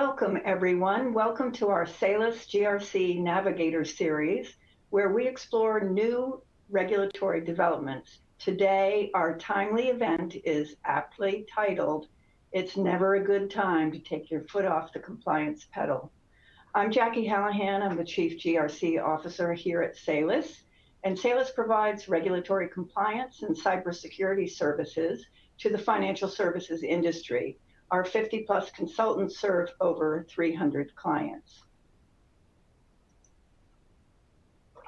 Welcome, everyone. Welcome to our Salus GRC Navigator series, where we explore new regulatory developments. Today, our timely event is aptly titled, It's Never a Good Time to Take Your Foot Off the Compliance Pedal. I'm Jackie Hallahan. I'm the Chief GRC Officer here at Salus, and Salus provides regulatory compliance and cybersecurity services to the financial services industry. Our 50-plus consultants serve over 300 clients.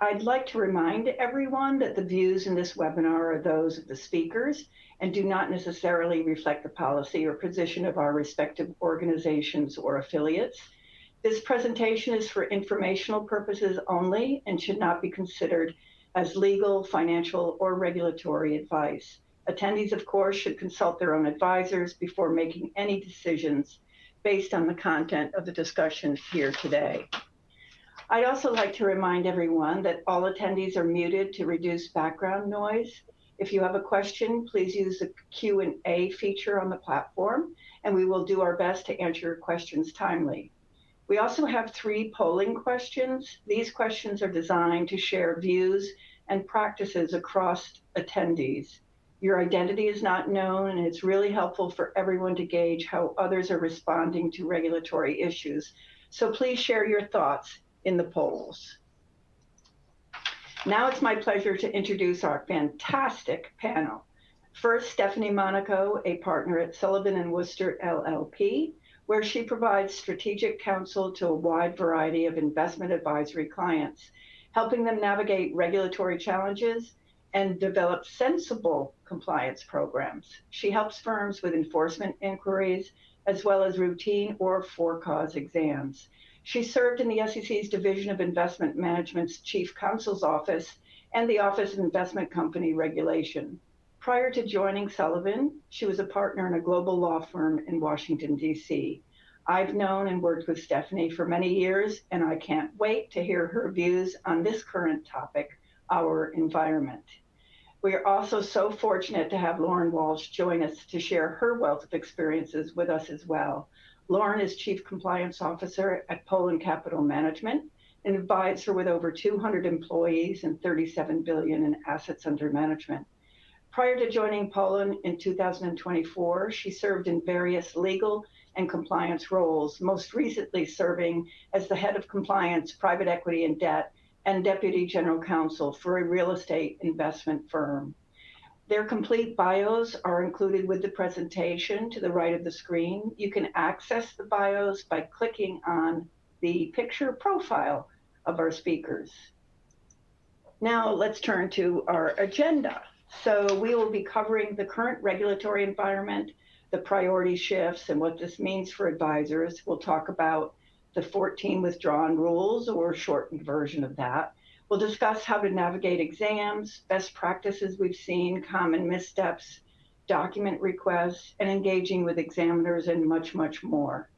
I'd like to remind everyone that the views in this webinar are those of the speakers and do not necessarily reflect the policy or position of our respective organizations or affiliates. This presentation is for informational purposes only and should not be considered as legal, financial, or regulatory advice. Attendees, of course, should consult their own advisors before making any decisions based on the content of the discussion here today. I'd also like to remind everyone that all attendees are muted to reduce background noise. If you have a question, please use the Q&A feature on the platform, and we will do our best to answer your questions timely. We also have 3 polling questions. These questions are designed to share views and practices across attendees. Your identity is not known, and it's really helpful for everyone to gauge how others are responding to regulatory issues. So please share your thoughts in the polls. Now it's my pleasure to introduce our fantastic panel. First, Stephanie Monaco, a partner at Sullivan & Worcester LLP, where she provides strategic counsel to a wide variety of investment advisory clients, helping them navigate regulatory challenges and develop sensible compliance programs. She helps firms with enforcement inquiries, as well as routine or for-cause exams. She served in the SEC's Division of Investment Management's Chief Counsel's Office and the Office of Investment Company Regulation. Prior to joining Sullivan, she was a partner in a global law firm in Washington, D.C. I've known and worked with Stephanie for many years, and I can't wait to hear her views on this current topic, our environment. We are also so fortunate to have Lauren Walsh join us to share her wealth of experiences with us as well. Lauren is Chief Compliance Officer at Poland Capital Management, an advisor with over 200 employees and $37 billion in assets under management. Prior to joining Poland in 2024, she served in various legal and compliance roles, most recently serving as the head of compliance, private equity and debt, and Deputy General Counsel for a real estate investment firm. Their complete bios are included with the presentation to the right of the screen. You can access the bios by clicking on the picture profile of our speakers. Now let's turn to our agenda. So we will be covering the current regulatory environment, the priority shifts, and what this means for advisors. We'll talk about the 14 withdrawn rules, or a shortened version of that. We'll discuss how to navigate exams, best practices we've seen, common missteps, document requests, and engaging with examiners, and much, much more.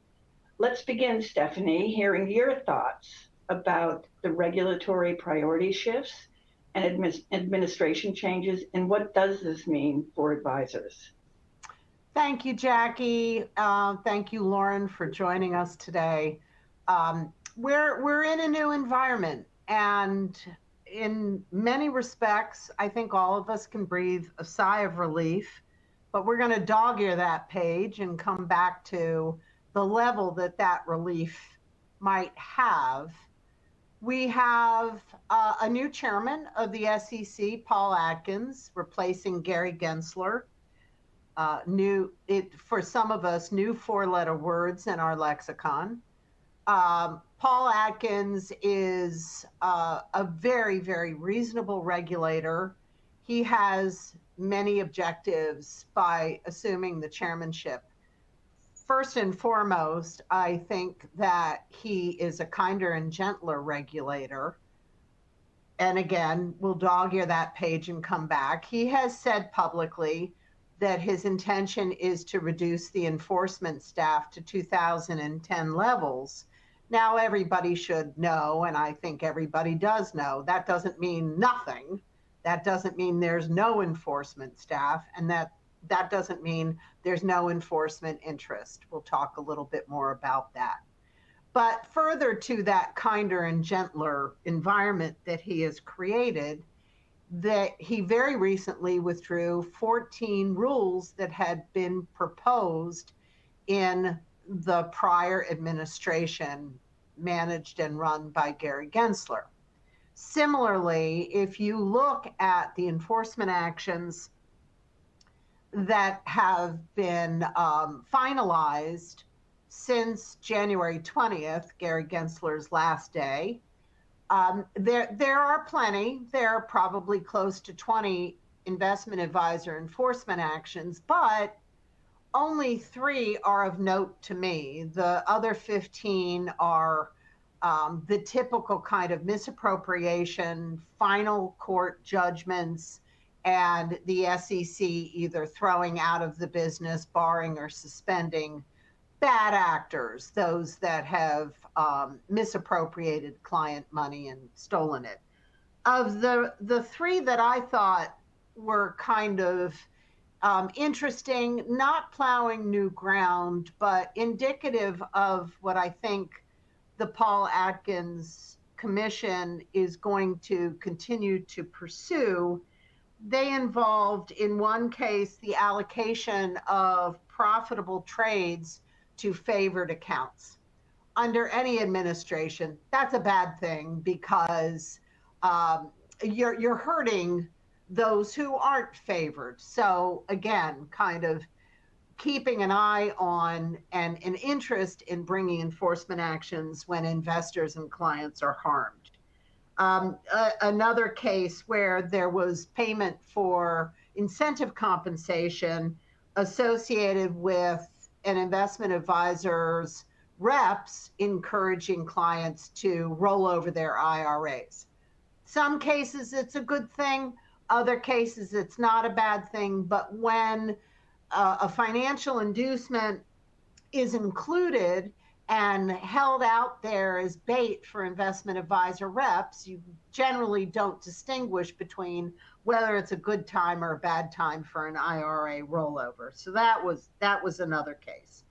Let's begin, Stephanie, hearing your thoughts about the regulatory priority shifts and administration changes, and what does this mean for advisors? Thank you, Jackie. Thank you, Lauren, for joining us today. We're in a new environment, and in many respects, I think all of us can breathe a sigh of relief, but we're going to dog-ear that page and come back to the level that relief might have. We have a new chairman of the SEC, Paul Atkins, replacing Gary Gensler. For some of us, new 4-letter words in our lexicon. Paul Atkins is a very, very reasonable regulator. He has many objectives by assuming the chairmanship. First and foremost, I think that he is a kinder and gentler regulator. And again, we'll dog-ear that page and come back. He has said publicly that his intention is to reduce the enforcement staff to 2010 levels. Now, everybody should know, and I think everybody does know, that doesn't mean nothing. That doesn't mean there's no enforcement staff, and that doesn't mean there's no enforcement interest. We'll talk a little bit more about that. But further to that kinder and gentler environment that he has created, that he very recently withdrew 14 rules that had been proposed in the prior administration managed and run by Gary Gensler. Similarly, if you look at the enforcement actions that have been finalized since January 20th, Gary Gensler's last day, there are plenty. There are probably close to 20 investment advisor enforcement actions, but only 3 are of note to me. The other 15 are the typical kind of misappropriation, final court judgments, and the SEC either throwing out of the business, barring, or suspending bad actors, those that have misappropriated client money and stolen it. Of the 3 that I thought were kind of interesting, not plowing new ground, but indicative of what I think the Paul Atkins Commission is going to continue to pursue, they involved, in one case, the allocation of profitable trades to favored accounts. Under any administration, that's a bad thing because you're hurting those who aren't favored. So again, kind of keeping an eye on and an interest in bringing enforcement actions when investors and clients are harmed. Another case where there was payment for incentive compensation associated with an investment advisor's reps encouraging clients to roll over their IRAs. Some cases it's a good thing, other cases it's not a bad thing, but when a financial inducement is included and held out there as bait for investment advisor reps, you generally don't distinguish between whether it's a good time or a bad time for an IRA rollover. So that was another case.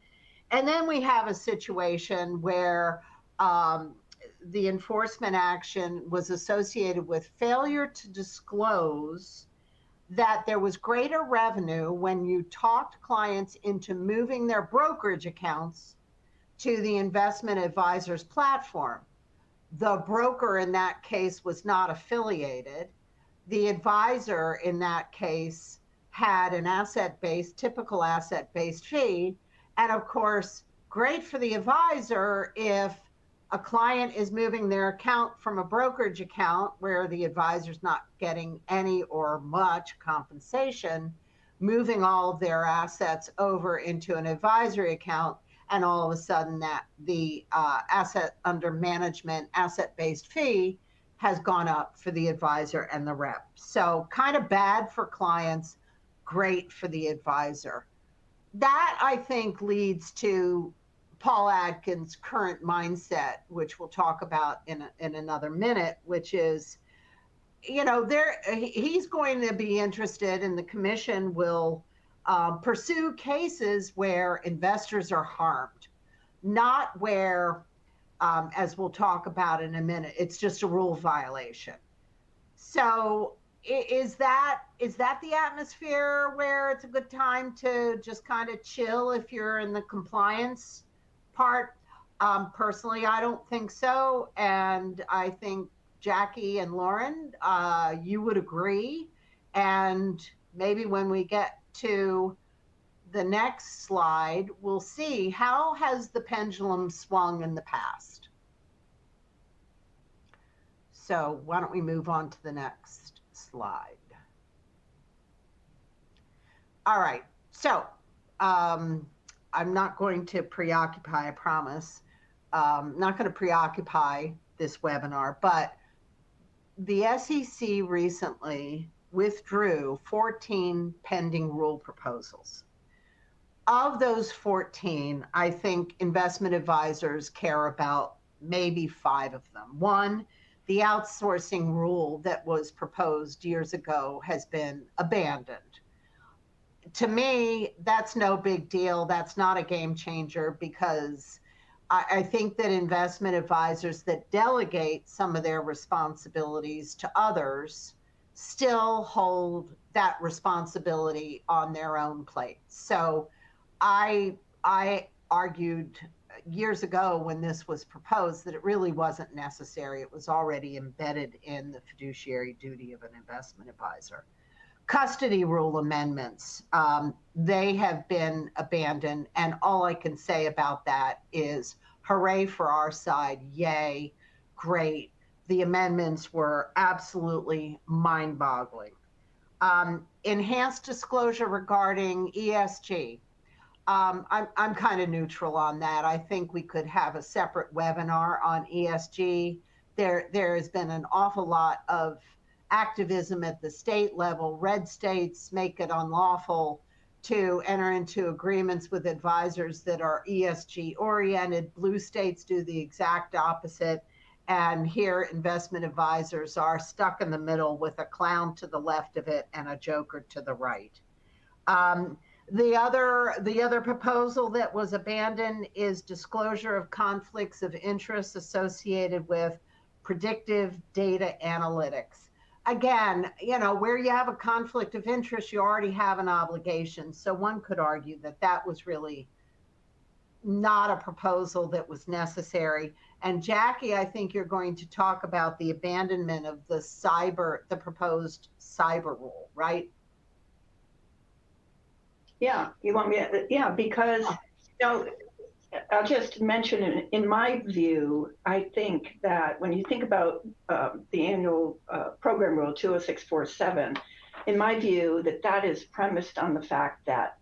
And then we have a situation where the enforcement action was associated with failure to disclose that there was greater revenue when you talked clients into moving their brokerage accounts to the investment advisor's platform. The broker in that case was not affiliated. The advisor in that case had an typical asset-based fee. And of course, great for the advisor if a client is moving their account from a brokerage account where the advisor's not getting any or much compensation, moving all of their assets over into an advisory account, and all of a sudden that the asset under management, asset-based fee has gone up for the advisor and the rep. So kind of bad for clients, great for the advisor. That, I think, leads to Paul Atkins' current mindset, which we'll talk about in another minute, which is, he's going to be interested, and the commission will pursue cases where investors are harmed, not where, as we'll talk about in a minute, it's just a rule violation. So is that the atmosphere where it's a good time to just kind of chill if you're in the compliance part? Personally, I don't think so. And I think Jackie and Lauren, you would agree. And maybe when we get to the next slide, we'll see how has the pendulum swung in the past. So why don't we move on to the next slide? All right, so I'm not going to preoccupy, I promise. Not going to preoccupy this webinar, but the SEC recently withdrew 14 pending rule proposals. Of those 14, I think investment advisors care about maybe 5 of them. One, the outsourcing rule that was proposed years ago has been abandoned. To me, that's no big deal. That's not a game changer because I think that investment advisors that delegate some of their responsibilities to others still hold that responsibility on their own plate. So I argued years ago when this was proposed that it really wasn't necessary. It was already embedded in the fiduciary duty of an investment advisor. Custody rule amendments, they have been abandoned. And all I can say about that is hooray for our side. Yay, great. The amendments were absolutely mind boggling. Enhanced disclosure regarding ESG. I'm kind of neutral on that. I think we could have a separate webinar on ESG. There has been an awful lot of activism at the state level. Red states make it unlawful to enter into agreements with advisors that are ESG oriented. Blue states do the exact opposite. And here, investment advisors are stuck in the middle with a clown to the left of it and a joker to the right. The other proposal that was abandoned is disclosure of conflicts of interest associated with predictive data analytics. Again, where you have a conflict of interest, you already have an obligation. So one could argue that that was really not a proposal that was necessary. And Jackie, I think you're going to talk about the abandonment of the proposed cyber rule, right? Yeah, you want me to, yeah, because, I'll just mention in my view, I think that when you think about the annual program rule 20647, in my view, that is premised on the fact that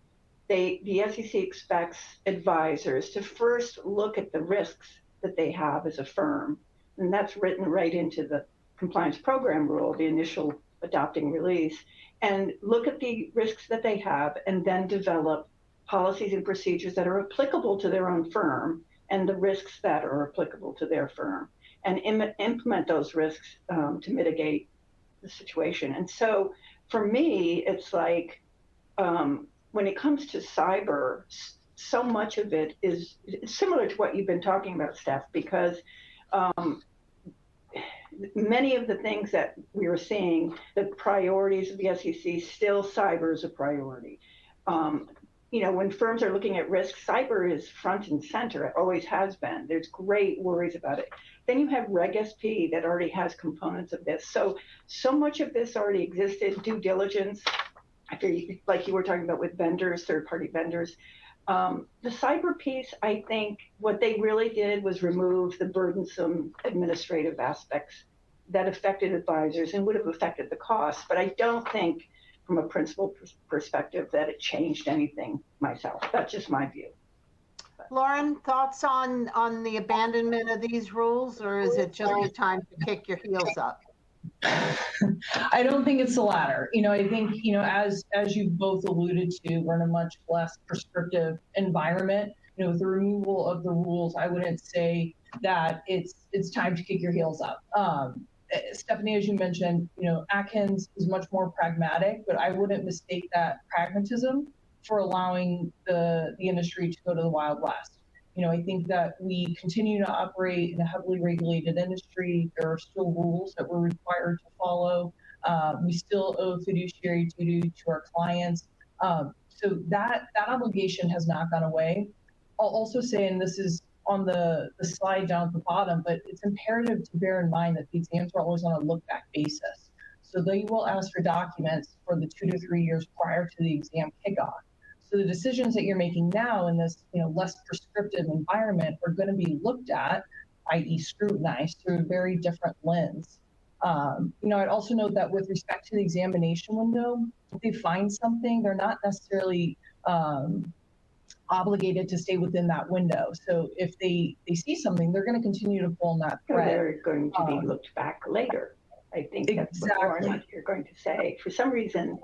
the SEC expects advisors to first look at the risks that they have as a firm. And that's written right into the compliance program rule, the initial adopting release, and look at the risks that they have and then develop policies and procedures that are applicable to their own firm and the risks that are applicable to their firm, and implement those risks to mitigate the situation. And so for me, it's like when it comes to cyber, so much of it is similar to what you've been talking about, Steph, because many of the things that we are seeing, the priorities of the SEC, still cyber is a priority. When firms are looking at risk, cyber is front and center. It always has been. There's great worries about it. Then you have Reg SP that already has components of this. So much of this already existed. Due diligence, I feel like you were talking about with vendors, third-party vendors. The cyber piece, I think what they really did was remove the burdensome administrative aspects that affected advisors and would have affected the cost. But I don't think from a principal perspective that it changed anything myself. That's just my view. Lauren, thoughts on the abandonment of these rules, or is it just a time to kick your heels up? I don't think it's the latter. I think, as you both alluded to, we're in a much less prescriptive environment. With the removal of the rules, I wouldn't say that it's time to kick your heels up. Stephanie, as you mentioned, Atkins is much more pragmatic, but I wouldn't mistake that pragmatism for allowing the industry to go to the Wild West. I think that we continue to operate in a heavily regulated industry. There are still rules that we're required to follow. We still owe fiduciary duty to our clients. So that obligation has not gone away. I'll also say, and this is on the slide down at the bottom, but it's imperative to bear in mind that the exams are always on a look-back basis. So they will ask for documents for the 2 to 3 years prior to the exam kickoff. So the decisions that you're making now in this less prescriptive environment are going to be looked at, i.e. scrutinized through a very different lens. I'd also note that with respect to the examination window, if they find something, they're not necessarily obligated to stay within that window. So if they see something, they're going to continue to pull on that thread. They're going to be looked back later. I think that's exactly what you're going to say. For some reason,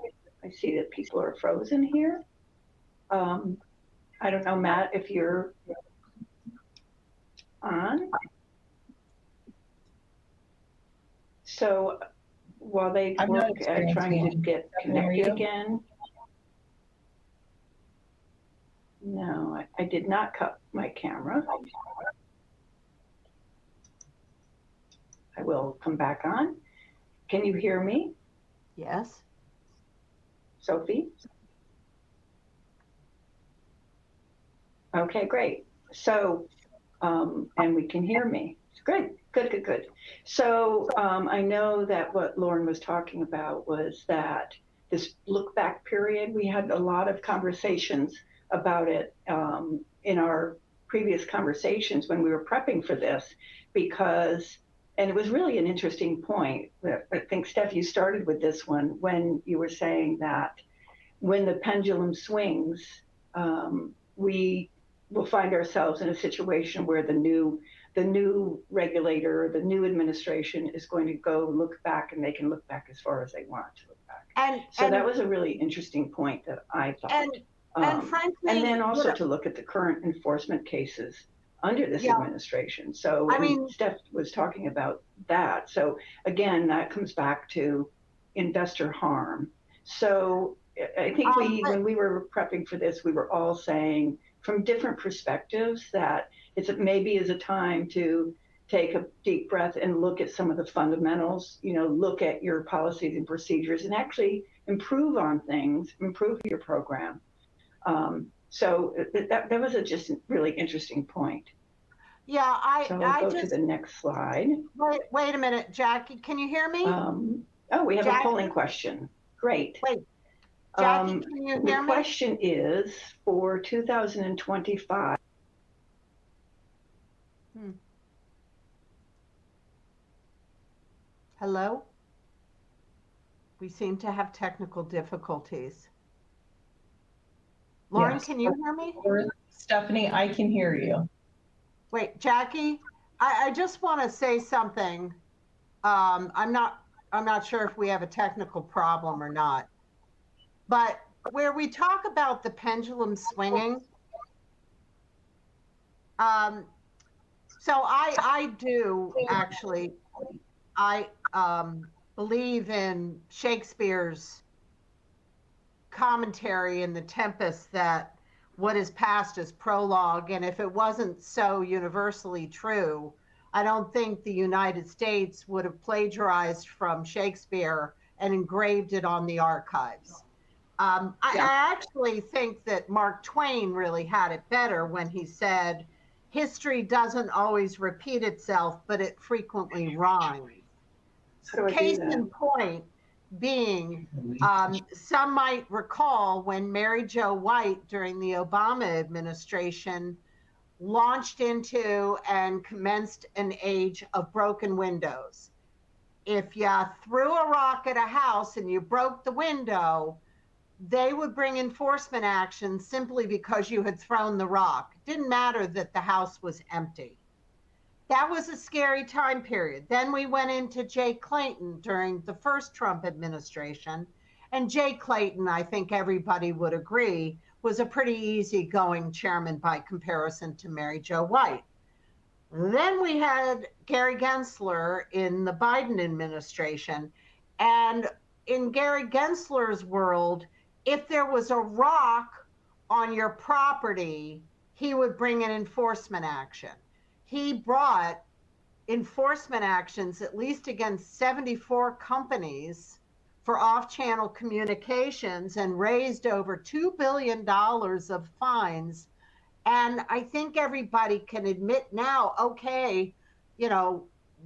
I see that people are frozen here. I don't know, Matt, if you're on. So while they work at trying to get connected again. No, I did not cut my camera. I will come back on. Can you hear me, Yes. Sophie? Okay, great. So, and we can hear me. Good, good, good, good. So I know that what Lauren was talking about was that this look back period, we had a lot of conversations about it in our previous conversations when we were prepping for this, because, and it was really an interesting point. I think, Steph, you started with this one when you were saying that when the pendulum swings, we will find ourselves in a situation where the new regulator, the new administration is going to go look back, and they can look back as far as they want to look back. So that was a really interesting point that I thought. And frankly, and then also to look at the current enforcement cases under this administration. So I mean, Steph was talking about that. So again, that comes back to investor harm. So I think when we were prepping for this, we were all saying from different perspectives that maybe is a time to take a deep breath and look at some of the fundamentals, look at your policies and procedures and actually improve on things, improve your program. So that was just a really interesting point. Yeah, So I'll go to the next slide. Wait a minute, Jackie, can you hear me? We have a polling question. Great. Wait, Jackie, can you hear me? The question is for 2025. Hello? We seem to have technical difficulties. Lauren, Yes. Can you hear me? Stephanie, I can hear you. Wait, Jackie, I just want to say something. I'm not sure if we have a technical problem or not, but where we talk about the pendulum swinging, so I do actually, I believe in Shakespeare's commentary in The Tempest that what is past is prologue, and if it wasn't so universally true, I don't think the United States would have plagiarized from Shakespeare and engraved it on the archives. I actually think that Mark Twain really had it better when he said, history doesn't always repeat itself, but it frequently rhymes. Case in point being, some might recall when Mary Jo White during the Obama administration launched into and commenced an age of broken windows. If you threw a rock at a house and you broke the window, they would bring enforcement action simply because you had thrown the rock. It didn't matter that the house was empty. That was a scary time period. Then we went into Jay Clayton during the first Trump administration. And Jay Clayton, I think everybody would agree, was a pretty easygoing chairman by comparison to Mary Jo White. Then we had Gary Gensler in the Biden administration. And in Gary Gensler's world, if there was a rock on your property, he would bring an enforcement action. He brought enforcement actions, at least against 74 companies for off-channel communications, and raised over $2 billion of fines. And I think everybody can admit now, okay,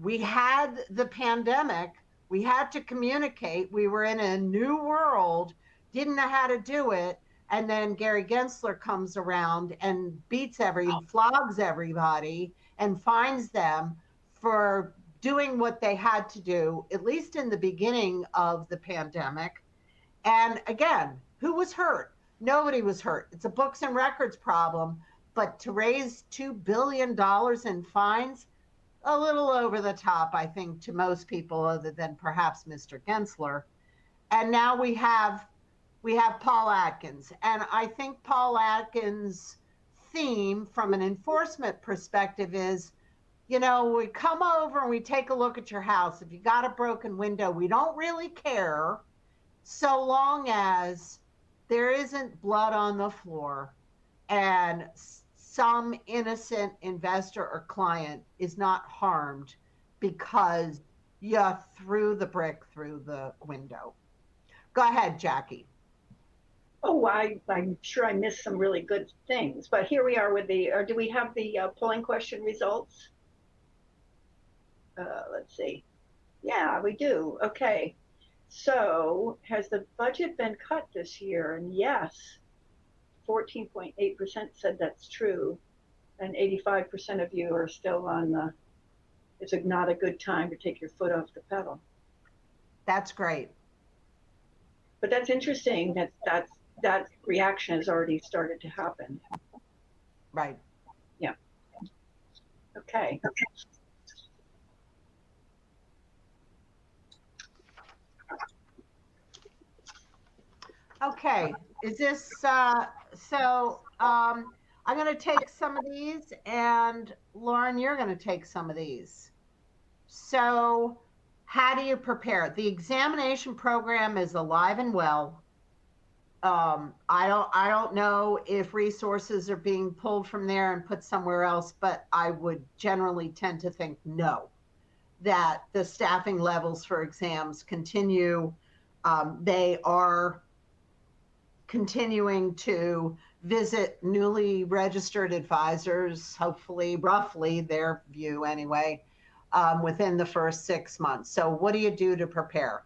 we had the pandemic, we had to communicate, we were in a new world, didn't know how to do it. And then Gary Gensler comes around and flogs everybody and fines them for doing what they had to do, at least in the beginning of the pandemic. And again, who was hurt? Nobody was hurt. It's a books and records problem, but to raise $2 billion in fines, a little over the top, I think, to most people other than perhaps Mr. Gensler. And now we have Paul Atkins. And I think Paul Atkins' theme from an enforcement perspective is, we come over and we take a look at your house. If you got a broken window, we don't really care so long as there isn't blood on the floor and some innocent investor or client is not harmed because you threw the brick through the window. Go ahead, Jackie. Oh, I'm sure I missed some really good things, but here we are with the, do we have the polling question results? Let's see. Yeah, we do. Okay. So has the budget been cut this year? And yes, 14.8% said that's true. And 85% of you are still on the, it's not a good time to take your foot off the pedal. That's great. But that's interesting that reaction has already started to happen. Right. Yeah. Okay. Okay. Is this I'm going to take some of these, and Lauren, you're going to take some of these. So, how do you prepare? The examination program is alive and well. I don't know if resources are being pulled from there and put somewhere else, but I would generally tend to think no, that the staffing levels for exams continue. They are continuing to visit newly registered advisors, hopefully, roughly their view anyway, within the first 6 months. So, what do you do to prepare?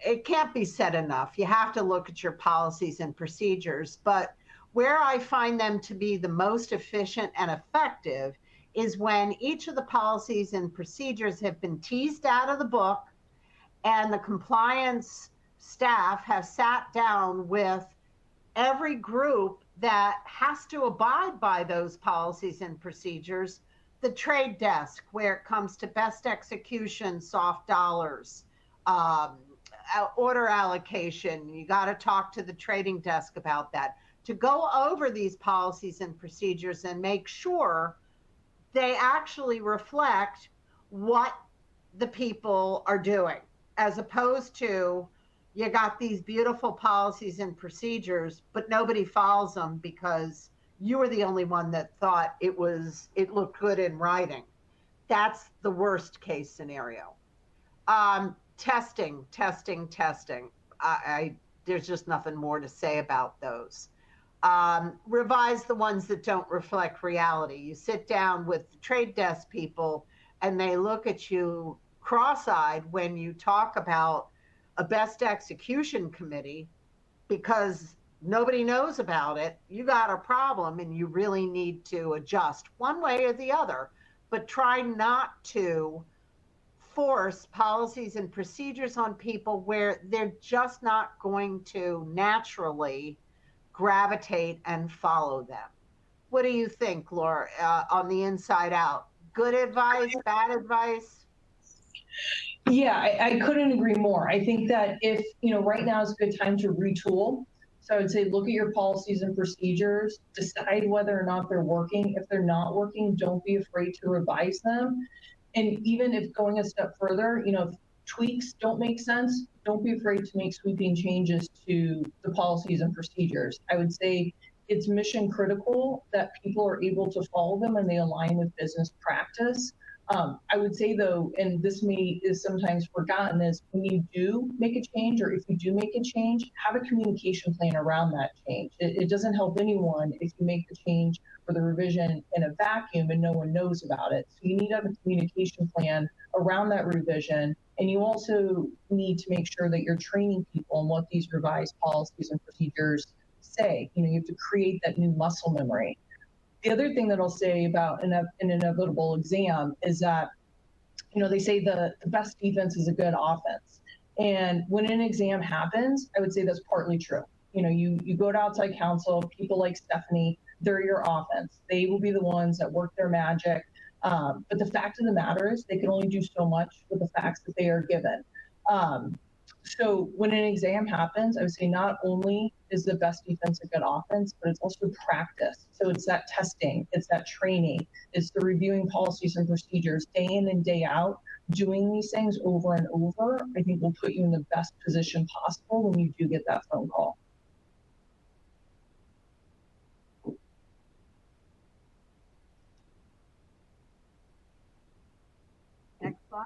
It can't be said enough. You have to look at your policies and procedures. But where I find them to be the most efficient and effective is when each of the policies and procedures have been teased out of the book and the compliance staff have sat down with every group that has to abide by those policies and procedures, the trade desk, where it comes to best execution, soft dollars, order allocation. You got to talk to the trading desk about that, to go over these policies and procedures and make sure they actually reflect what the people are doing, as opposed to you got these beautiful policies and procedures, but nobody follows them because you were the only one that thought it looked good in writing. That's the worst case scenario. Testing. There's just nothing more to say about those. Revise the ones that don't reflect reality. You sit down with the trade desk people and they look at you cross-eyed when you talk about a best execution committee because nobody knows about it. You got a problem and you really need to adjust one way or the other, but try not to force policies and procedures on people where they're just not going to naturally gravitate and follow them. What do you think, Laura, on the inside out? Good advice, bad advice? Yeah, I couldn't agree more. I think that if, right now is a good time to retool. So I would say look at your policies and procedures, decide whether or not they're working. If they're not working, don't be afraid to revise them. And even if going a step further, if tweaks don't make sense, don't be afraid to make sweeping changes to the policies and procedures. I would say it's mission critical that people are able to follow them and they align with business practice. I would say though, and this is sometimes forgotten, is when you do make a change, or if you do make a change, have a communication plan around that change. It doesn't help anyone if you make the change or the revision in a vacuum and no one knows about it. So you need to have a communication plan around that revision. And you also need to make sure that you're training people on what these revised policies and procedures say. You have to create that new muscle memory. The other thing that I'll say about an inevitable exam is that, they say the best defense is a good offense. And when an exam happens, I would say that's partly true. You go to outside counsel, people like Stephanie, they're your offense. They will be the ones that work their magic. But the fact of the matter is they can only do so much with the facts that they are given. So when an exam happens, I would say not only is the best defense a good offense, but it's also practice. So it's that testing, it's that training, it's the reviewing policies and procedures day in and day out, doing these things over and over, I think will put you in the best position possible when you do get that phone call. Next slide.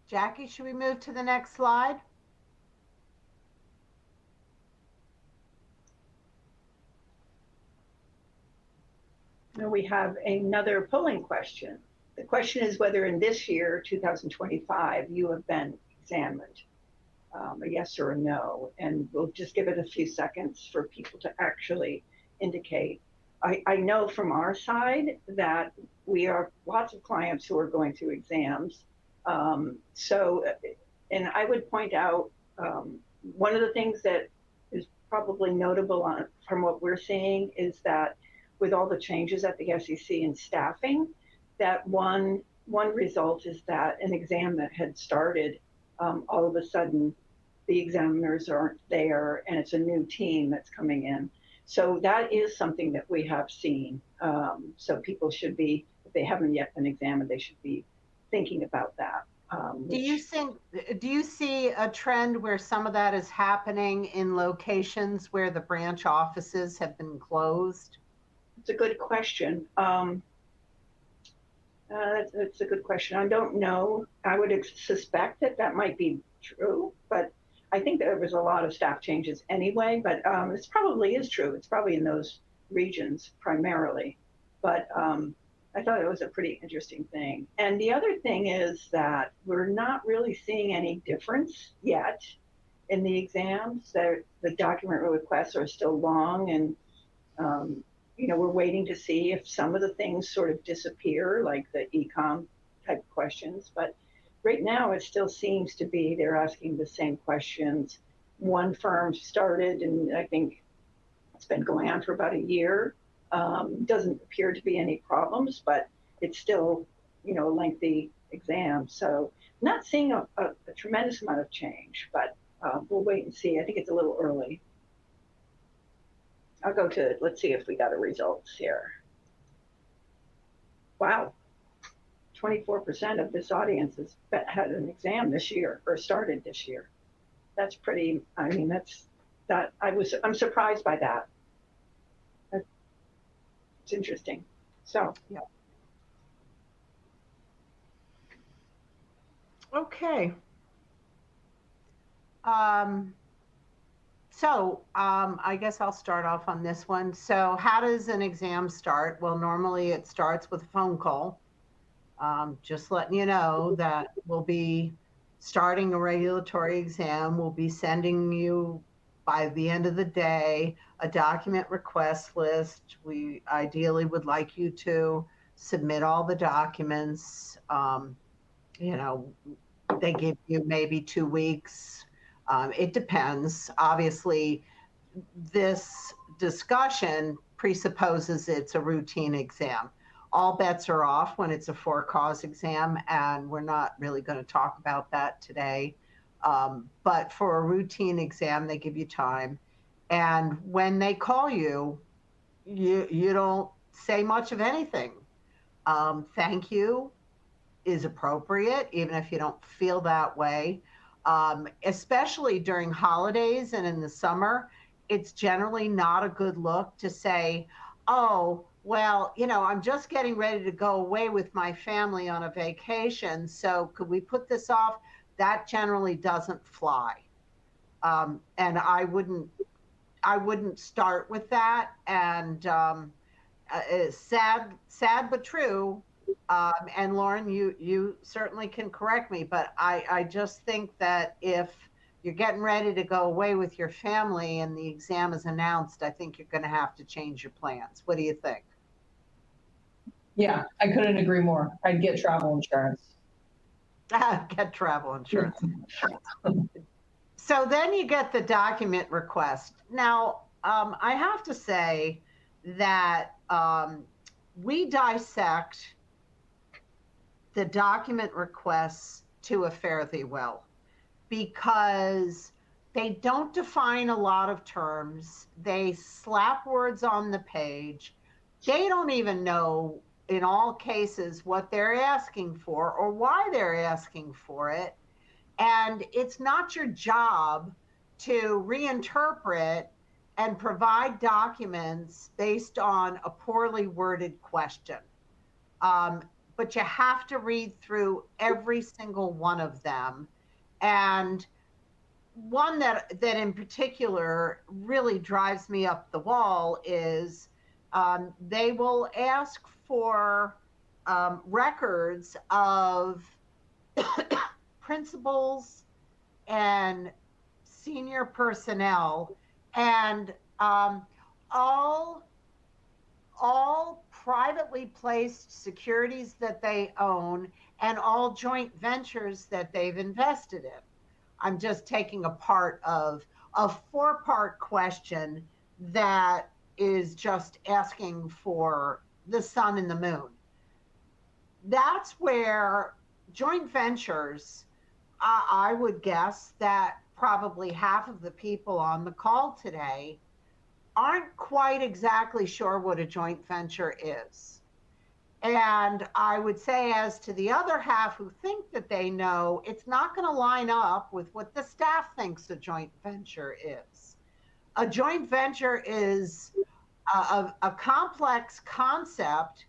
Jackie, should we move to the next slide? Now we have another polling question. The question is whether in this year, 2025, you have been examined, a yes or a no. And we'll just give it a few seconds for people to actually indicate. I know from our side that we are lots of clients who are going through exams. And I would point out one of the things that is probably notable from what we're seeing is that with all the changes at the SEC and staffing, that one result is that an exam that had started, all of a sudden the examiners aren't there and it's a new team that's coming in. So that is something that we have seen. So people should be, if they haven't yet been examined, they should be thinking about that. Do you see a trend where some of that is happening in locations where the branch offices have been closed? It's a good question. That's a good question. I don't know. I would suspect that that might be true, but I think there was a lot of staff changes anyway, but this probably is true. It's probably in those regions primarily, but I thought it was a pretty interesting thing. And the other thing is that we're not really seeing any difference yet in the exams. The document requests are still long, and we're waiting to see if some of the things sort of disappear, like the econ type questions. But right now, it still seems to be they're asking the same questions. One firm started, and I think it's been going on for about a year. Doesn't appear to be any problems, but it's still, a lengthy exam. So not seeing a tremendous amount of change, but we'll wait and see. I think it's a little early. I'll go to, let's see if we got a results here. Wow. 24% of this audience has had an exam this year or started this year. That's pretty, I'm surprised by that. It's interesting. So, yeah. Okay. I guess I'll start off on this one. So how does an exam start? Well, normally it starts with a phone call. Just letting you know that we'll be starting a regulatory exam. We'll be sending you by the end of the day a document request list. We ideally would like you to submit all the documents. They give you maybe 2 weeks. It depends. Obviously, this discussion presupposes it's a routine exam. All bets are off when it's a for-cause exam, and we're not really going to talk about that today. But for a routine exam, they give you time. And when they call you, you don't say much of anything. Thank you is appropriate, even if you don't feel that way. Especially during holidays and in the summer, it's generally not a good look to say, oh, well, I'm just getting ready to go away with my family on a vacation, so could we put this off? That generally doesn't fly. And I wouldn't start with that. And it's sad but true. And Lauren, you certainly can correct me, but I just think that if you're getting ready to go away with your family and the exam is announced, I think you're going to have to change your plans. What do you think? Yeah, I couldn't agree more. I'd get travel insurance. Get travel insurance. So then you get the document request. Now, I have to say that we dissect the document requests to a fare thee well, because they don't define a lot of terms. They slap words on the page. They don't even know, in all cases, what they're asking for or why they're asking for it. And it's not your job to reinterpret and provide documents based on a poorly worded question. but you have to read through every single one of them. And one that in particular really drives me up the wall is they will ask for records of principals and senior personnel, and all privately placed securities that they own and all joint ventures that they've invested in. I'm just taking a part of a 4-part question that is just asking for the sun and the moon. That's where joint ventures, I would guess that probably half of the people on the call today aren't quite exactly sure what a joint venture is. And I would say, as to the other half who think that they know, it's not going to line up with what the staff thinks a joint venture is. A joint venture is a complex concept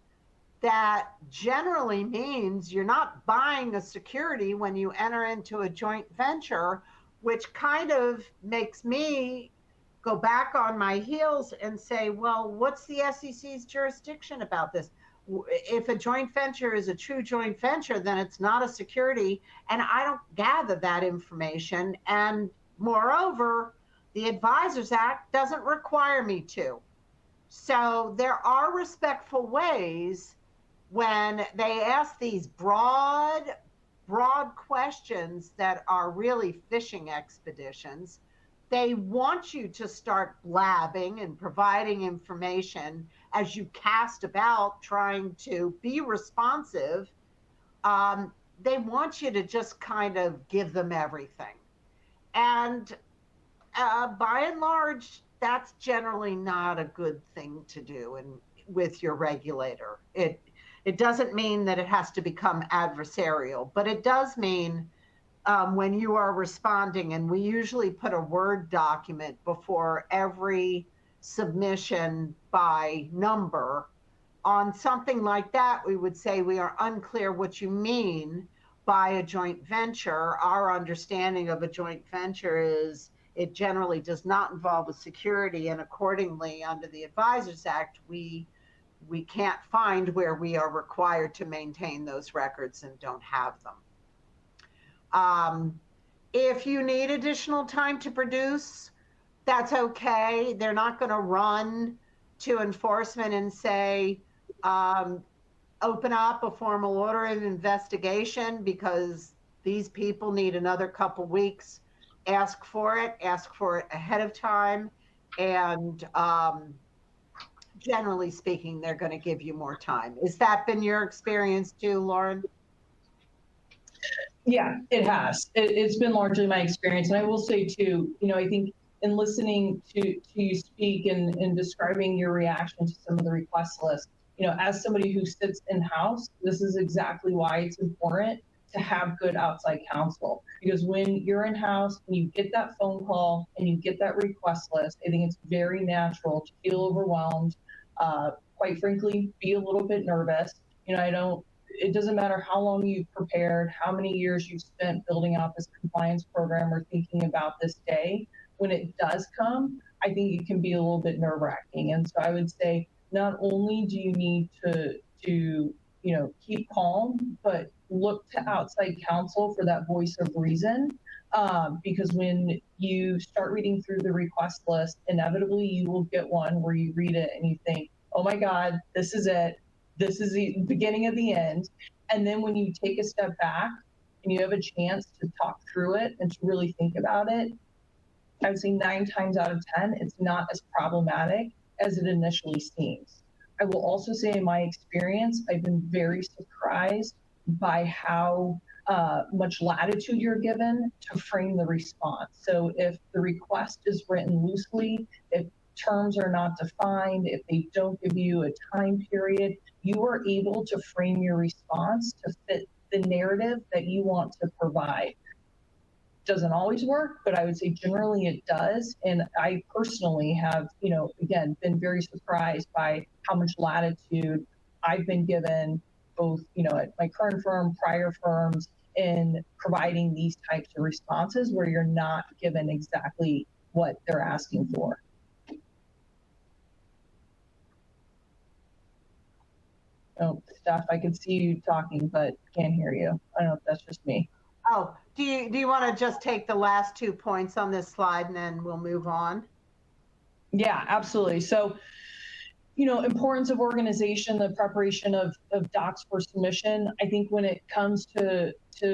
that generally means you're not buying a security when you enter into a joint venture, which kind of makes me go back on my heels and say, well, what's the SEC's jurisdiction about this? If a joint venture is a true joint venture, then it's not a security, and I don't gather that information. And moreover, the Advisors Act doesn't require me to. So there are respectful ways when they ask these broad questions that are really fishing expeditions. They want you to start blabbing and providing information as you cast about trying to be responsive. They want you to just kind of give them everything. And by and large, that's generally not a good thing to do with your regulator. It doesn't mean that it has to become adversarial, but it does mean when you are responding, and we usually put a Word document before every submission by number. On something like that, we would say we are unclear what you mean by a joint venture. Our understanding of a joint venture is it generally does not involve a security, and accordingly, under the Advisors Act, we can't find where we are required to maintain those records and don't have them. If you need additional time to produce, that's okay. They're not going to run to enforcement and say, open up a formal order of investigation because these people need another couple weeks. Ask for it ahead of time. And generally speaking, they're going to give you more time. Has that been your experience too, Lauren? Yeah, it has. It's been largely my experience. And I will say too, I think in listening to you speak and describing your reaction to some of the request lists, as somebody who sits in-house, this is exactly why it's important to have good outside counsel. Because when you're in-house and you get that phone call and you get that request list, I think it's very natural to feel overwhelmed, quite frankly, be a little bit nervous. It doesn't matter how long you've prepared, how many years you've spent building out this compliance program or thinking about this day. When it does come, I think it can be a little bit nerve-wracking. And so I would say, not only do you need to keep calm, but look to outside counsel for that voice of reason. Because when you start reading through the request list, inevitably you will get one where you read it and you think, oh my God, this is it. This is the beginning of the end. And then when you take a step back and you have a chance to talk through it and to really think about it, I would say 9 times out of 10, it's not as problematic as it initially seems. I will also say in my experience, I've been very surprised by how much latitude you're given to frame the response. So if the request is written loosely, if terms are not defined, if they don't give you a time period, you are able to frame your response to fit the narrative that you want to provide. Doesn't always work, but I would say generally it does. And I personally have, again, been very surprised by how much latitude I've been given both, at my current firm, prior firms, in providing these types of responses where you're not given exactly what they're asking for. Oh, Steph, I can see you talking, but can't hear you. I don't know if that's just me. Oh, do you want to just take the last 2 points on this slide and then we'll move on? Yeah, absolutely. So, importance of organization, the preparation of docs for submission. I think when it comes to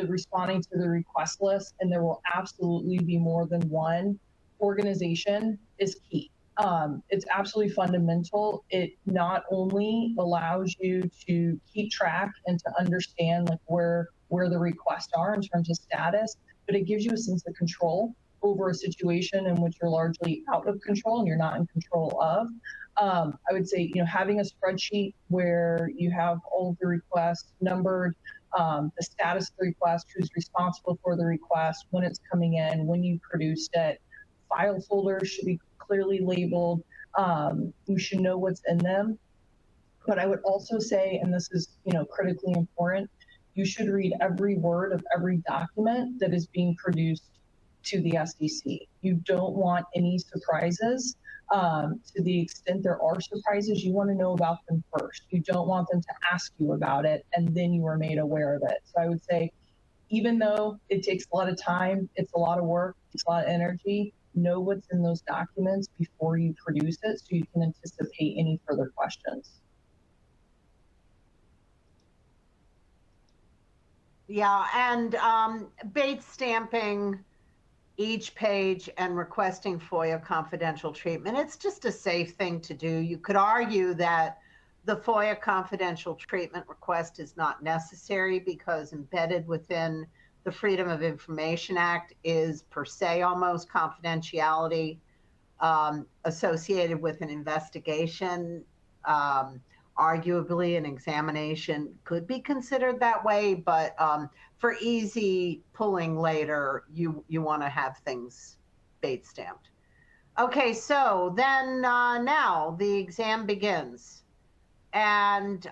responding to the request list, and there will absolutely be more than one, organization is key. It's absolutely fundamental. It not only allows you to keep track and to understand like where the requests are in terms of status, but it gives you a sense of control over a situation in which you're largely out of control and you're not in control of. I would say, having a spreadsheet where you have all of the requests numbered, the status of the request, who's responsible for the request, when it's coming in, when you produced it. File folders should be clearly labeled. You should know what's in them. But I would also say, and this is, critically important, you should read every word of every document that is being produced to the SEC. You don't want any surprises. To the extent there are surprises, you want to know about them first. You don't want them to ask you about it and then you are made aware of it. So I would say, even though it takes a lot of time, it's a lot of work, it's a lot of energy, know what's in those documents before you produce it so you can anticipate any further questions. Yeah, and bait stamping each page and requesting FOIA confidential treatment. It's just a safe thing to do. You could argue that the FOIA confidential treatment request is not necessary because embedded within the Freedom of Information Act is per se almost confidentiality associated with an investigation. Arguably, an examination could be considered that way, but for easy pulling later, you want to have things bait stamped. Okay, so then now the exam begins. And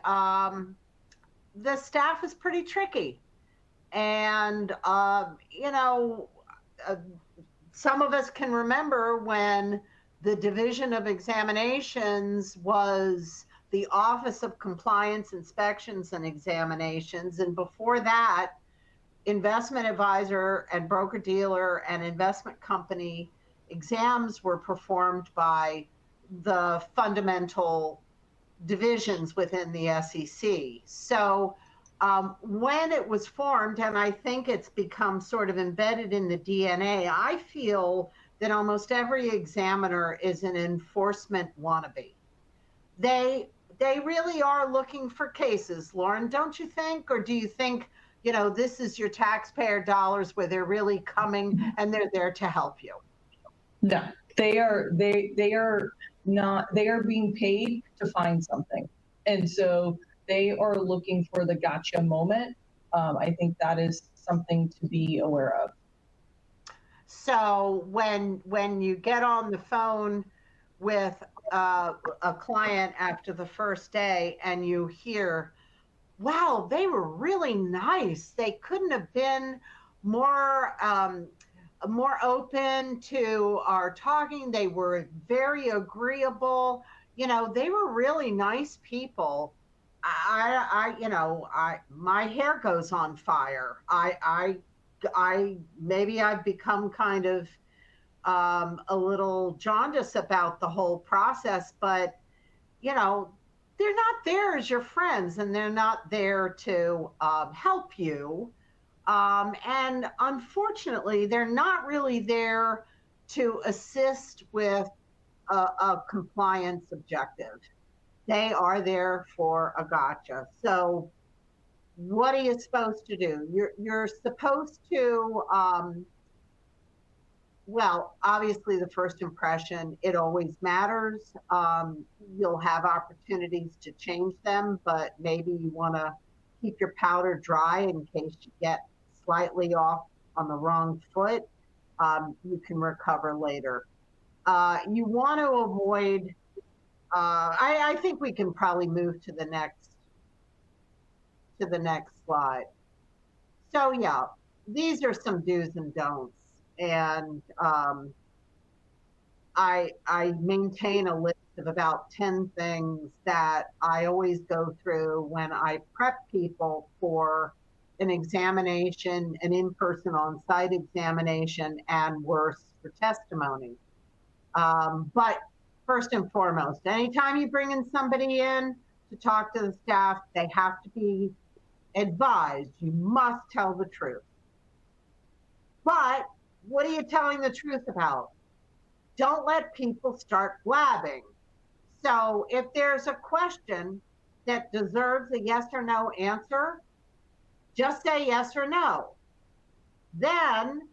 the staff is pretty tricky. And, some of us can remember when the Division of Examinations was the Office of Compliance Inspections and Examinations. And before that, investment advisor and broker-dealer and investment company exams were performed by the fundamental divisions within the SEC. So when it was formed, and I think it's become sort of embedded in the DNA, I feel that almost every examiner is an enforcement wannabe. They really are looking for cases, Lauren, don't you think? Or do you think, this is your taxpayer dollars where they're really coming and they're there to help you? No, they are not, they are being paid to find something. And so they are looking for the gotcha moment. I think that is something to be aware of. So when you get on the phone with a client after the first day and you hear, wow, they were really nice. They couldn't have been more open to our talking. They were very agreeable. They were really nice people. My hair goes on fire. Maybe I've become kind of a little jaundiced about the whole process, but they're not there as your friends and they're not there to help you. And unfortunately, they're not really there to assist with a compliance objective. They are there for a gotcha. So what are you supposed to do? You're supposed to, well, obviously the first impression, it always matters. You'll have opportunities to change them, but maybe you want to keep your powder dry in case you get slightly off on the wrong foot. You can recover later. You want to avoid, I think we can probably move to the next to the next slide. So yeah, these are some do's and don'ts. And I maintain a list of about 10 things that I always go through when I prep people for an examination, an in-person on-site examination, and worse, for testimony. But first and foremost, anytime you bring in somebody in to talk to the staff, they have to be advised, you must tell the truth. But what are you telling the truth about? Don't let people start blabbing. So if there's a question that deserves a yes or no answer, just say yes or no. Then,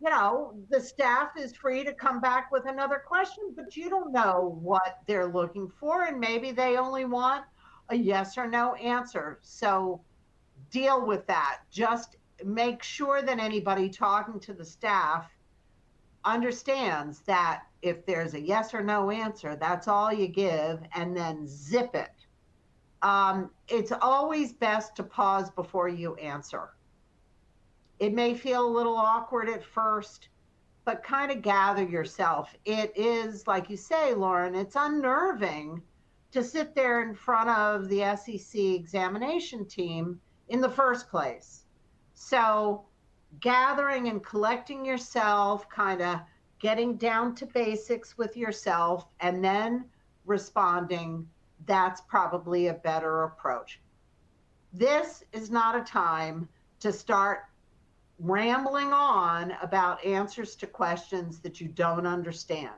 you know, the staff is free to come back with another question, but you don't know what they're looking for, and maybe they only want a yes or no answer. So deal with that. Just make sure that anybody talking to the staff understands that if there's a yes or no answer, that's all you give, and then zip it. It's always best to pause before you answer. It may feel a little awkward at first, but kind of gather yourself. It is, like you say, Lauren, it's unnerving to sit there in front of the SEC examination team in the first place. So gathering and collecting yourself, kind of getting down to basics with yourself, and then responding, that's probably a better approach. This is not a time to start rambling on about answers to questions that you don't understand.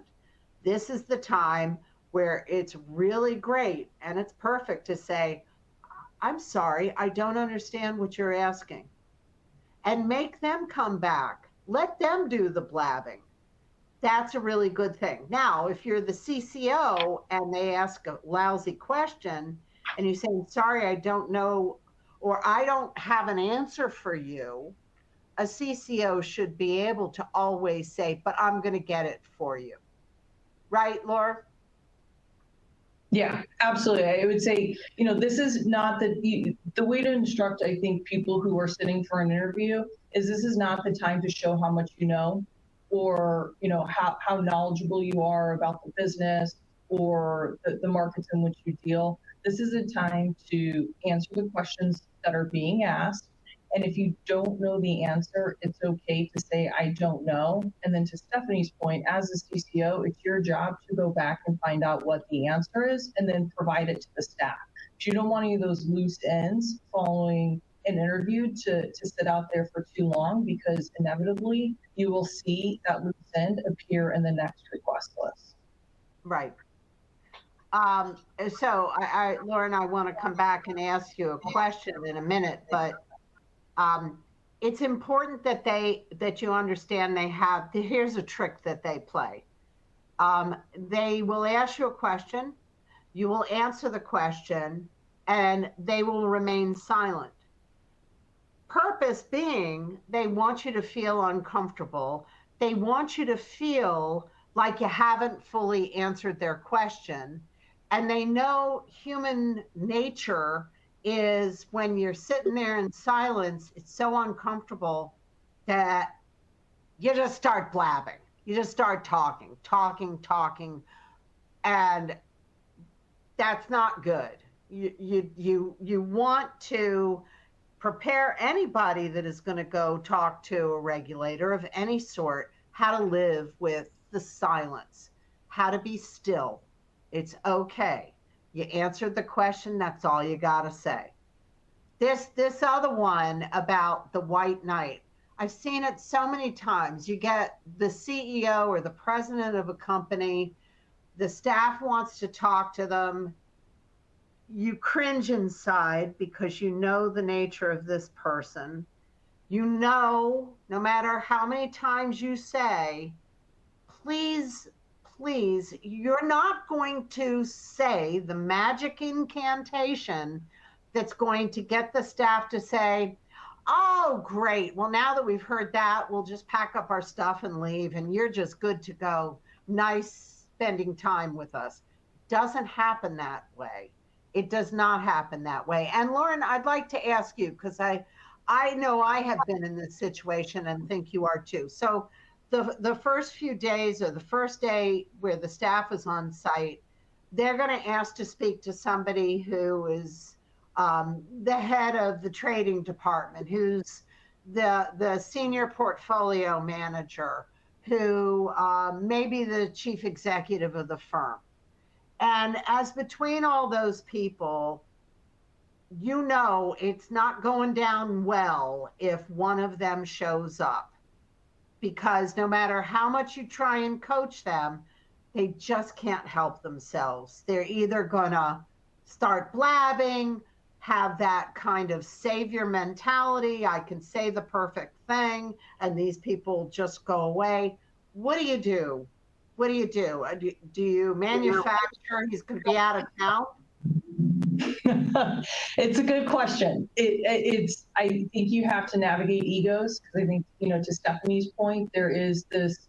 This is the time where it's really great and it's perfect to say, I'm sorry, I don't understand what you're asking. And make them come back. Let them do the blabbing. That's a really good thing. Now, if you're the CCO and they ask a lousy question and you say, sorry, I don't know, or I don't have an answer for you, a CCO should be able to always say, but I'm going to get it for you. Right, Laura? Yeah, absolutely. I would say, you know, this is not the way to instruct, I think, people who are sitting for an interview is this is not the time to show how much you know or, you know, how knowledgeable you are about the business or the markets in which you deal. This is a time to answer the questions that are being asked. And if you don't know the answer, it's okay to say, I don't know. And then to Stephanie's point, as a CCO, it's your job to go back and find out what the answer is and then provide it to the staff. But you don't want any of those loose ends following an interview to sit out there for too long, because inevitably you will see that loose end appear in the next request list. Right. So Lauren, I want to come back and ask you a question in a minute, but it's important that you understand here's a trick that they play. They will ask you a question, you will answer the question, and they will remain silent. Purpose being, they want you to feel uncomfortable. They want you to feel like you haven't fully answered their question. And they know human nature is when you're sitting there in silence, it's so uncomfortable that you just start blabbing. You just start talking, and that's not good. You want to prepare anybody that is going to go talk to a regulator of any sort how to live with the silence, how to be still. It's okay. You answered the question, that's all you got to say. This other one about the white knight, I've seen it so many times. You get the CEO or the president of a company, the staff wants to talk to them. You cringe inside because you know the nature of this person. You know, no matter how many times you say, please, you're not going to say the magic incantation that's going to get the staff to say, oh, great. Well, now that we've heard that, we'll just pack up our stuff and leave, and you're just good to go. Nice spending time with us. Doesn't happen that way. It does not happen that way. And Lauren, I'd like to ask you, because I know I have been in this situation and think you are too. So the first few days or the first day where the staff is on site, they're going to ask to speak to somebody who is the head of the trading department, who's the senior portfolio manager, who may be the chief executive of the firm. And as between all those people, you know it's not going down well if one of them shows up, because no matter how much you try and coach them, they just can't help themselves. They're either going to start blabbing, have that kind of savior mentality. I can say the perfect thing and these people just go away. What do you do? What do you do? Do you manufacture he's going to be out of town? It's a good question. I think you have to navigate egos, because I think, to Stephanie's point, there is this,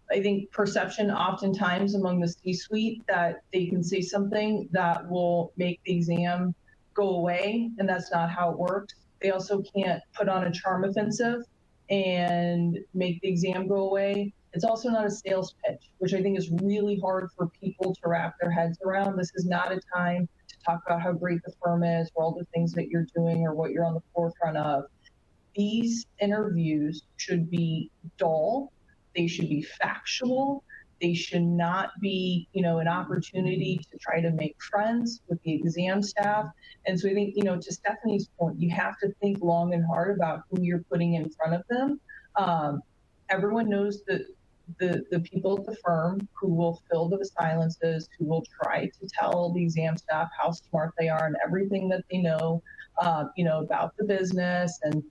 I think, perception oftentimes among the C-suite that they can say something that will make the exam go away, and that's not how it works. They also can't put on a charm offensive and make the exam go away. It's also not a sales pitch, which I think is really hard for people to wrap their heads around. This is not a time to talk about how great the firm is or all the things that you're doing or what you're on the forefront of. These interviews should be dull. They should be factual. They should not be, an opportunity to try to make friends with the exam staff. And so I think, to Stephanie's point, you have to think long and hard about who you're putting in front of them. Everyone knows that the people at the firm who will fill the silences, who will try to tell the exam staff how smart they are and everything that they know, about the business, and,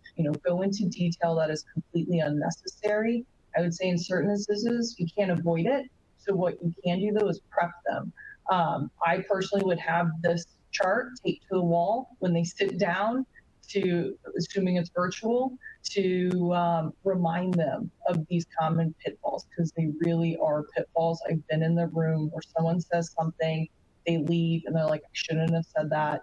go into detail that is completely unnecessary. I would say in certain instances, you can't avoid it. So what you can do, though, is prep them. I personally would have this chart taped to the wall when they sit down, assuming it's virtual, to remind them of these common pitfalls, because they really are pitfalls. I've been in the room where someone says something, they leave, and they're like, I shouldn't have said that.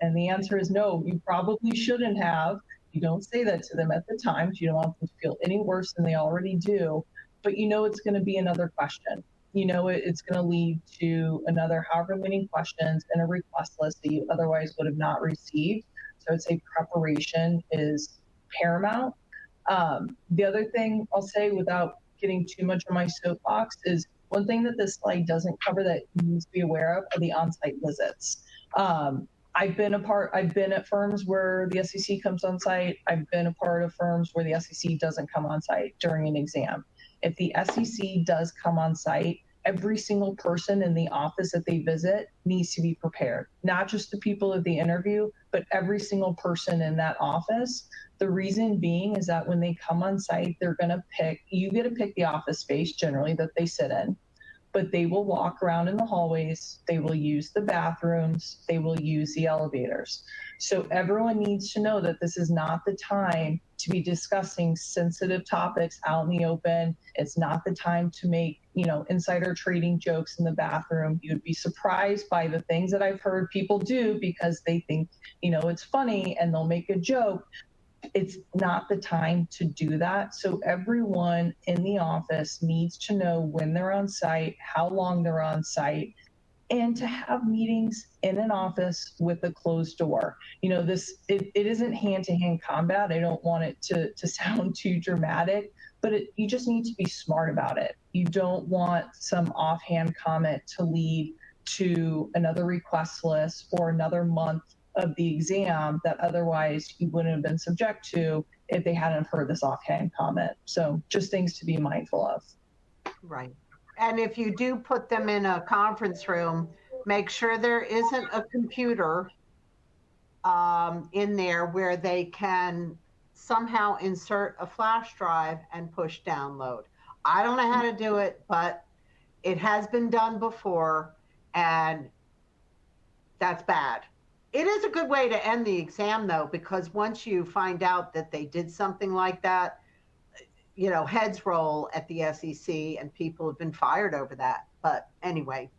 And the answer is no, you probably shouldn't have. You don't say that to them at the time, because you don't want them to feel any worse than they already do. But it's going to be another question. It's going to lead to another however many questions in a request list that you otherwise would have not received. So I'd say preparation is paramount. The other thing I'll say, without getting too much on my soapbox, is one thing that this slide doesn't cover that you need to be aware of are the on-site visits. I've been at firms where the SEC comes on site. I've been a part of firms where the SEC doesn't come on site during an exam. If the SEC does come on site, every single person in the office that they visit needs to be prepared. Not just the people at the interview, but every single person in that office. The reason being is that when they come on site, you get to pick the office space generally that they sit in, but they will walk around in the hallways, they will use the bathrooms, they will use the elevators. So everyone needs to know that this is not the time to be discussing sensitive topics out in the open. It's not the time to make, insider trading jokes in the bathroom. You'd be surprised by the things that I've heard people do because they think, it's funny and they'll make a joke. It's not the time to do that. So everyone in the office needs to know when they're on site, how long they're on site, and to have meetings in an office with a closed door. It isn't hand-to-hand combat. I don't want it to sound too dramatic, but you just need to be smart about it. You don't want some offhand comment to lead to another request list or another month of the exam that otherwise you wouldn't have been subject to if they hadn't heard this offhand comment. So just things to be mindful of. Right. And if you do put them in a conference room, make sure there isn't a computer in there where they can somehow insert a flash drive and push download. I don't know how to do it, but it has been done before, and that's bad. It is a good way to end the exam, though, because once you find out that they did something like that, heads roll at the SEC, and people have been fired over that. But anyway,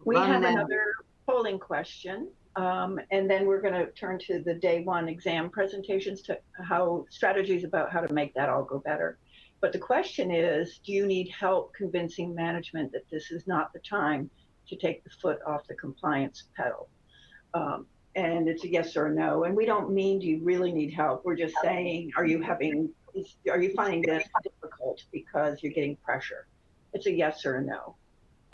we have another polling question. And then we're going to turn to the day one exam presentations to how strategies about how to make that all go better. But the question is, do you need help convincing management that this is not the time to take the foot off the compliance pedal? And it's a yes or a no. And we don't mean, do you really need help? We're just saying, are you finding this difficult because you're getting pressure? It's a yes or a no.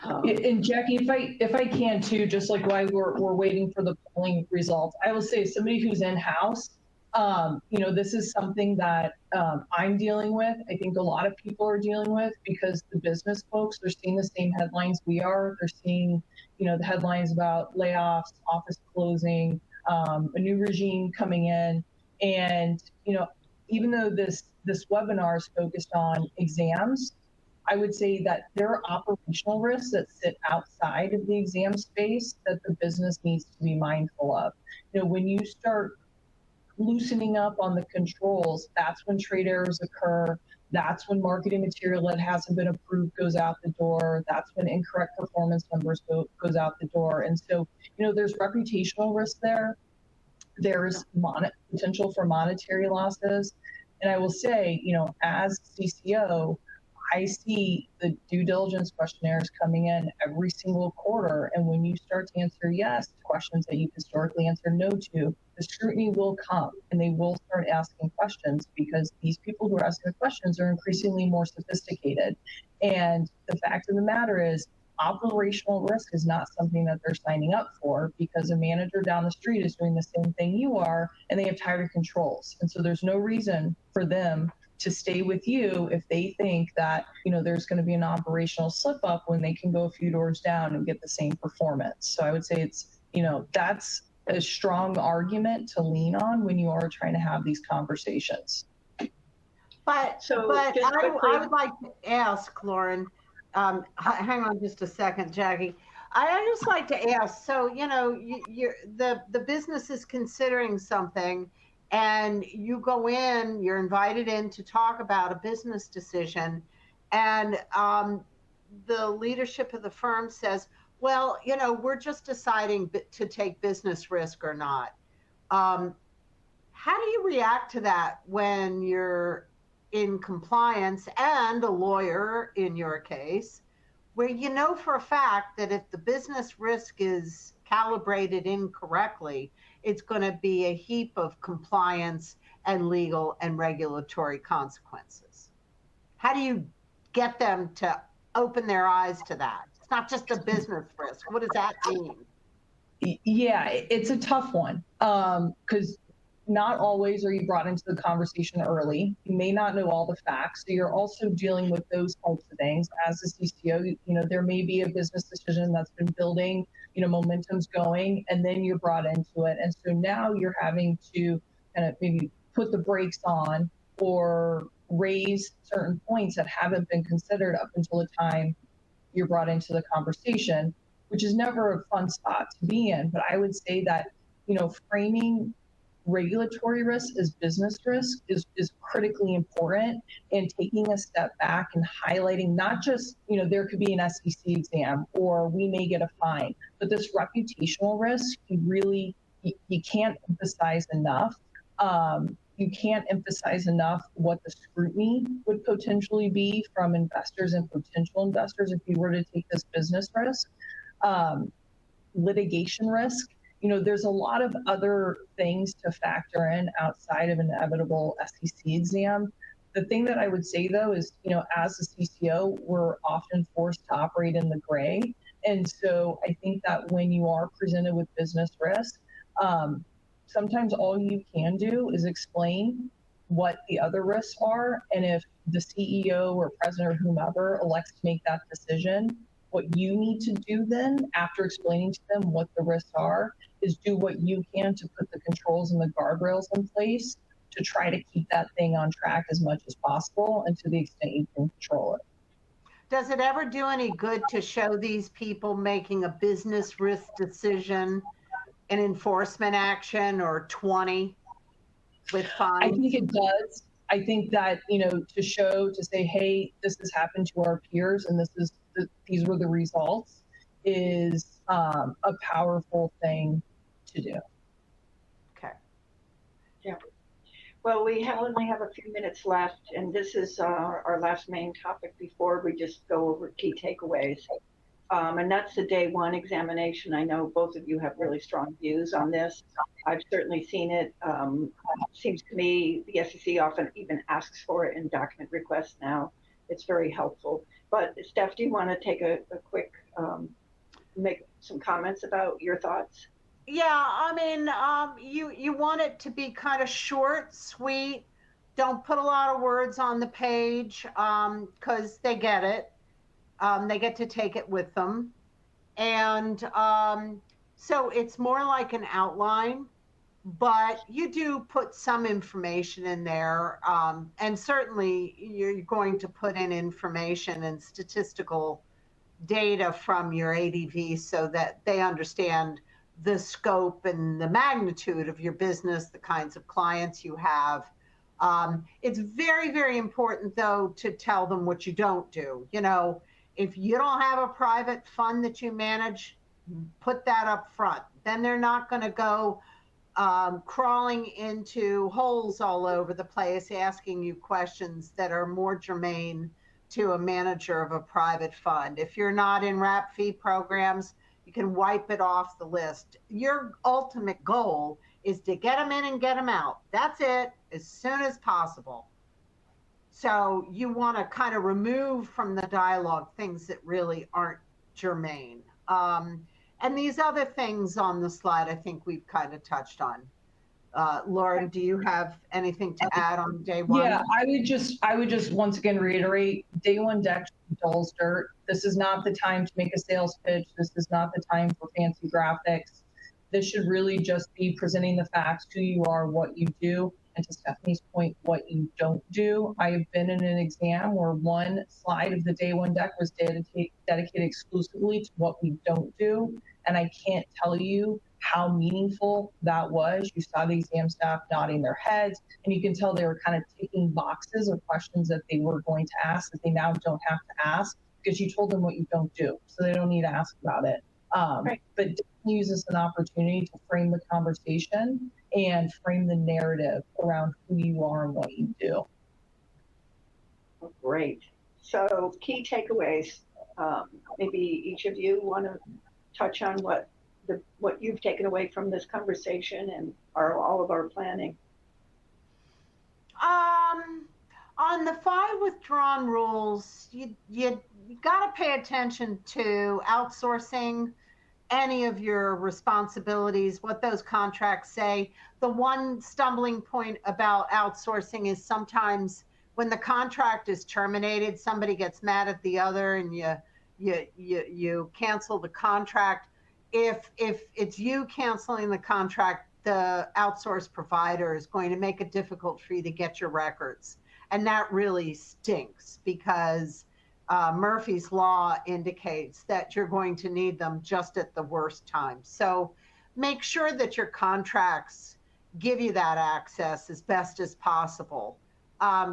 And Jackie, if I can too, just like while we're waiting for the polling results, I will say somebody who's in-house, this is something that I'm dealing with. I think a lot of people are dealing with because the business folks are seeing the same headlines we are. They're seeing, the headlines about layoffs, office closing, a new regime coming in. And, even though this webinar is focused on exams, I would say that there are operational risks that sit outside of the exam space that the business needs to be mindful of. When you start loosening up on the controls, that's when trade errors occur. That's when marketing material that hasn't been approved goes out the door. That's when incorrect performance numbers goes out the door. And so, there's reputational risk there. There's potential for monetary losses. And I will say, as CCO, I see the due diligence questionnaires coming in every single quarter. And when you start to answer yes to questions that you've historically answered no to, the scrutiny will come and they will start asking questions because these people who are asking the questions are increasingly more sophisticated. And the fact of the matter is, operational risk is not something that they're signing up for because a manager down the street is doing the same thing you are and they have tighter controls. And so there's no reason for them to stay with you if they think that, there's going to be an operational slip up when they can go a few doors down and get the same performance. So I would say it's, that's a strong argument to lean on when you are trying to have these conversations. But I would like to ask, Lauren, hang on just a second, Jackie. I just like to ask, so, the business is considering something and you go in, you're invited in to talk about a business decision, and the leadership of the firm says, well, we're just deciding to take business risk or not. How do you react to that when you're in compliance and a lawyer in your case, where for a fact that if the business risk is calibrated incorrectly, it's going to be a heap of compliance and legal and regulatory consequences? How do you get them to open their eyes to that? It's not just a business risk. What does that mean? Yeah, it's a tough one because not always are you brought into the conversation early. You may not know all the facts. So you're also dealing with those types of things. As a CCO, there may be a business decision that's been building, momentum's going, and then you're brought into it. And so now you're having to kind of maybe put the brakes on or raise certain points that haven't been considered up until the time you're brought into the conversation, which is never a fun spot to be in. But I would say that, framing regulatory risk as business risk is critically important, and taking a step back and highlighting not just, there could be an SEC exam or we may get a fine, but this reputational risk, you can't emphasize enough. You can't emphasize enough what the scrutiny would potentially be from investors and potential investors if you were to take this business risk. Litigation risk. There's a lot of other things to factor in outside of an inevitable SEC exam. The thing that I would say, though, is, as a CCO, we're often forced to operate in the gray. And so I think that when you are presented with business risk, sometimes all you can do is explain what the other risks are. And if the CEO or president or whomever elects to make that decision, what you need to do then, after explaining to them what the risks are, is do what you can to put the controls and the guardrails in place to try to keep that thing on track as much as possible and to the extent you can control it. Does it ever do any good to show these people making a business risk decision an enforcement action or 20 with fines? I think it does. I think that, to say, hey, this has happened to our peers and these were the results, is a powerful thing to do. Okay. Yeah. Well, we only have a few minutes left, and this is our last main topic before we just go over key takeaways. And that's the day one examination. I know both of you have really strong views on this. I've certainly seen it. Seems to me the SEC often even asks for it in document requests now. It's very helpful. But Steph, do you want to take a quick, make some comments about your thoughts? Yeah, I mean, you want it to be kind of short, sweet. Don't put a lot of words on the page because they get it. They get to take it with them. And so it's more like an outline, but you do put some information in there. And certainly you're going to put in information and statistical data from your ADV so that they understand the scope and the magnitude of your business, the kinds of clients you have. It's very, very important, though, to tell them what you don't do. You know, if you don't have a private fund that you manage, put that up front. Then they're not going to go crawling into holes all over the place, asking you questions that are more germane to a manager of a private fund. If you're not in wrap fee programs, you can wipe it off the list. Your ultimate goal is to get them in and get them out. That's it, as soon as possible. So you want to kind of remove from the dialogue things that really aren't germane. And these other things on the slide, I think we've kind of touched on. Lauren, do you have anything to add on day one? Yeah, I would just once again reiterate, day one deck should be dull as dirt. This is not the time to make a sales pitch. This is not the time for fancy graphics. This should really just be presenting the facts, who you are, what you do, and to Stephanie's point, what you don't do. I have been in an exam where one slide of the day one deck was dedicated exclusively to what we don't do. And I can't tell you how meaningful that was. You saw the exam staff nodding their heads, and you can tell they were kind of ticking boxes of questions that they were going to ask that they now don't have to ask because you told them what you don't do. So they don't need to ask about it. Right. But use this as an opportunity to frame the conversation and frame the narrative around who you are and what you do. Great. So key takeaways. Maybe each of you want to touch on what you've taken away from this conversation and all of our planning. On the 5 withdrawn rules, you got to pay attention to outsourcing any of your responsibilities, what those contracts say. The one stumbling point about outsourcing is sometimes when the contract is terminated, somebody gets mad at the other and you cancel the contract. If it's you canceling the contract, the outsourced provider is going to make it difficult for you to get your records. And that really stinks because Murphy's Law indicates that you're going to need them just at the worst time. So make sure that your contracts give you that access as best as possible.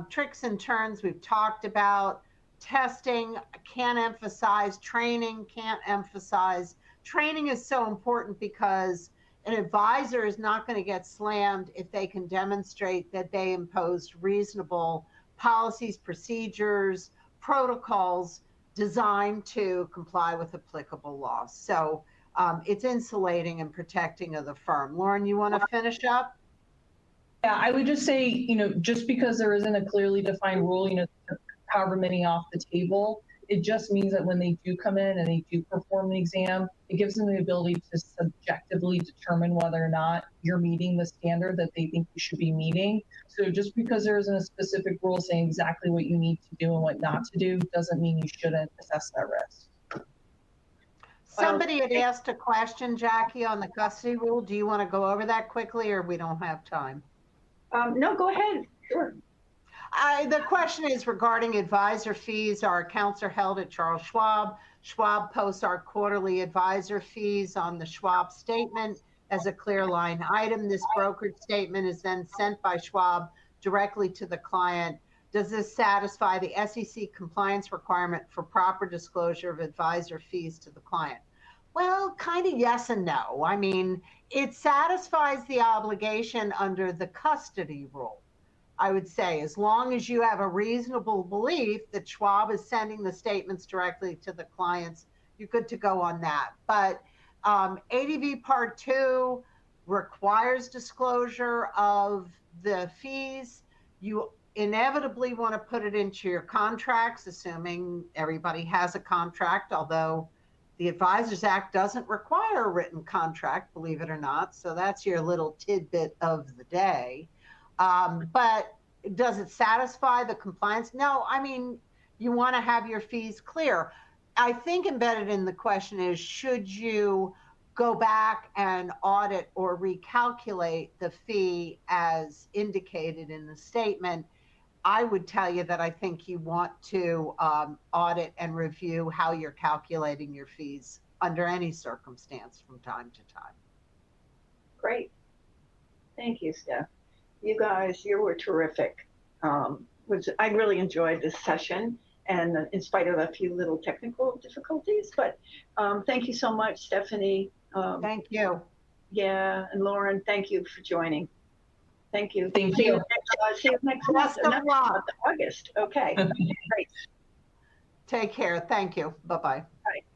Tricks and turns we've talked about. Testing, can't emphasize. Training, can't emphasize. Training is so important because an advisor is not going to get slammed if they can demonstrate that they imposed reasonable policies, procedures, protocols designed to comply with applicable laws. So it's insulating and protecting of the firm. Lauren, you want to finish up? Yeah, I would just say, just because there isn't a clearly defined rule, however many off the table, it just means that when they do come in and they do perform the exam, it gives them the ability to subjectively determine whether or not you're meeting the standard that they think you should be meeting. So just because there isn't a specific rule saying exactly what you need to do and what not to do doesn't mean you shouldn't assess that risk. Somebody had asked a question, Jackie, on the custody rule. Do you want to go over that quickly or we don't have time? No, go ahead. Sure. The question is regarding advisor fees. Our accounts are held at Charles Schwab. Schwab posts our quarterly advisor fees on the Schwab statement as a clear line item. This brokered statement is then sent by Schwab directly to the client. Does this satisfy the SEC compliance requirement for proper disclosure of advisor fees to the client? Well, kind of yes and no. I mean, it satisfies the obligation under the custody rule. I would say, as long as you have a reasonable belief that Schwab is sending the statements directly to the clients, you're good to go on that. But ADV Part 2 requires disclosure of the fees. You inevitably want to put it into your contracts, assuming everybody has a contract, although the Advisors Act doesn't require a written contract, believe it or not. So that's your little tidbit of the day. But does it satisfy the compliance? No, I mean, you want to have your fees clear. I think embedded in the question is, should you go back and audit or recalculate the fee as indicated in the statement? I would tell you that I think you want to audit and review how you're calculating your fees under any circumstance from time to time. Great. Thank you, Steph. You guys, you were terrific. I really enjoyed this session, and in spite of a few little technical difficulties, but thank you so much, Stephanie. Thank you. Yeah, and Lauren, thank you for joining. Thank you. Thank you. See you next month. August. Okay. Great. Take care. Thank you. Bye-bye. Bye.